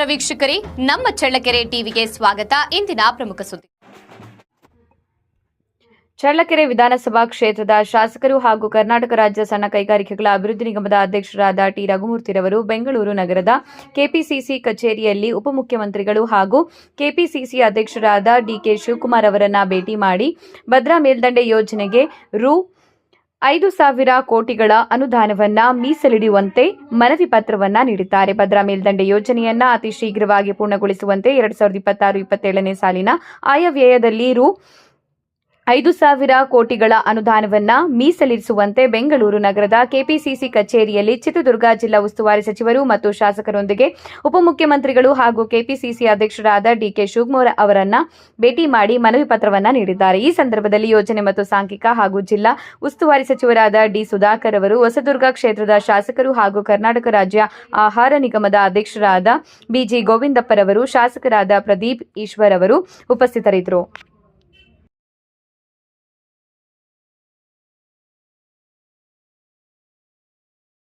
ವೀಕ್ಷಕರೇ, ನಮ್ಮ ಚಳ್ಳಕೆರೆ ಟಿವಿಗೆ ಸ್ವಾಗತ. ಇಂದಿನ ಪ್ರಮುಖ ಸುದ್ದಿ. ಚಳ್ಳಕೆರೆ ವಿಧಾನಸಭಾ ಕ್ಷೇತ್ರದ ಶಾಸಕರು ಹಾಗೂ ಕರ್ನಾಟಕ ರಾಜ್ಯ ಸಣ್ಣ ಕೈಗಾರಿಕೆಗಳ ಅಭಿವೃದ್ಧಿ ನಿಗಮದ ಅಧ್ಯಕ್ಷರಾದ ಟಿ ರಘುಮೂರ್ತಿರವರು ಬೆಂಗಳೂರು ನಗರದ ಕೆಪಿಸಿಸಿ ಕಚೇರಿಯಲ್ಲಿ ಉಪಮುಖ್ಯಮಂತ್ರಿಗಳು ಹಾಗೂ ಕೆಪಿಸಿಸಿ ಅಧ್ಯಕ್ಷರಾದ ಡಿಕೆ ಶಿವಕುಮಾರ್ ಅವರನ್ನ ಭೇಟಿ ಮಾಡಿ ಭದ್ರಾ ಮೇಲ್ದಂಡೆ ಯೋಜನೆಗೆ ರೂ 5,000 ಕೋಟಿಗಳ ಅನುದಾನವನ್ನ ಮೀಸಲಿಡುವಂತೆ ಮನವಿ ಪತ್ರವನ್ನ ನೀಡಿದ್ದಾರೆ. ಭದ್ರಾ ಮೇಲ್ದಂಡೆ ಯೋಜನೆಯನ್ನ ಅತಿ ಶೀಘ್ರವಾಗಿ ಪೂರ್ಣಗೊಳಿಸುವಂತೆ 2026-27ನೇ ಸಾಲಿನ ಆಯವ್ಯಯದಲ್ಲಿ ರೂ 5,000 ಕೋಟಿಗಳ ಅನುದಾನವನ್ನ ಮೀಸಲಿರಿಸುವಂತೆ ಬೆಂಗಳೂರು ನಗರದ ಕೆಪಿಸಿಸಿ ಕಚೇರಿಯಲ್ಲಿ ಚಿತ್ರದುರ್ಗ ಜಿಲ್ಲಾ ಉಸ್ತುವಾರಿ ಸಚಿವರು ಮತ್ತು ಶಾಸಕರೊಂದಿಗೆ ಉಪಮುಖ್ಯಮಂತ್ರಿಗಳು ಹಾಗೂ ಕೆಪಿಸಿಸಿ ಅಧ್ಯಕ್ಷರಾದ ಡಿಕೆ ಶಿವಕುಮಾರ್ ಅವರನ್ನ ಭೇಟಿ ಮಾಡಿ ಮನವಿ ಪತ್ರವನ್ನ ನೀಡಿದ್ದಾರೆ. ಈ ಸಂದರ್ಭದಲ್ಲಿ ಯೋಜನೆ ಮತ್ತು ಸಾಂಖ್ಯಿಕ ಹಾಗೂ ಜಿಲ್ಲಾ ಉಸ್ತುವಾರಿ ಸಚಿವರಾದ ಡಿ ಸುಧಾಕರ್ ಅವರು, ಹೊಸದುರ್ಗ ಕ್ಷೇತ್ರದ ಶಾಸಕರು ಹಾಗೂ ಕರ್ನಾಟಕ ರಾಜ್ಯ ಆಹಾರ ನಿಗಮದ ಅಧ್ಯಕ್ಷರಾದ ಬಿಜಿ ಗೋವಿಂದಪ್ಪರವರು, ಶಾಸಕರಾದ ಪ್ರದೀಪ್ ಈಶ್ವರ್ ಅವರು ಉಪಸ್ಥಿತರಿದ್ದರು.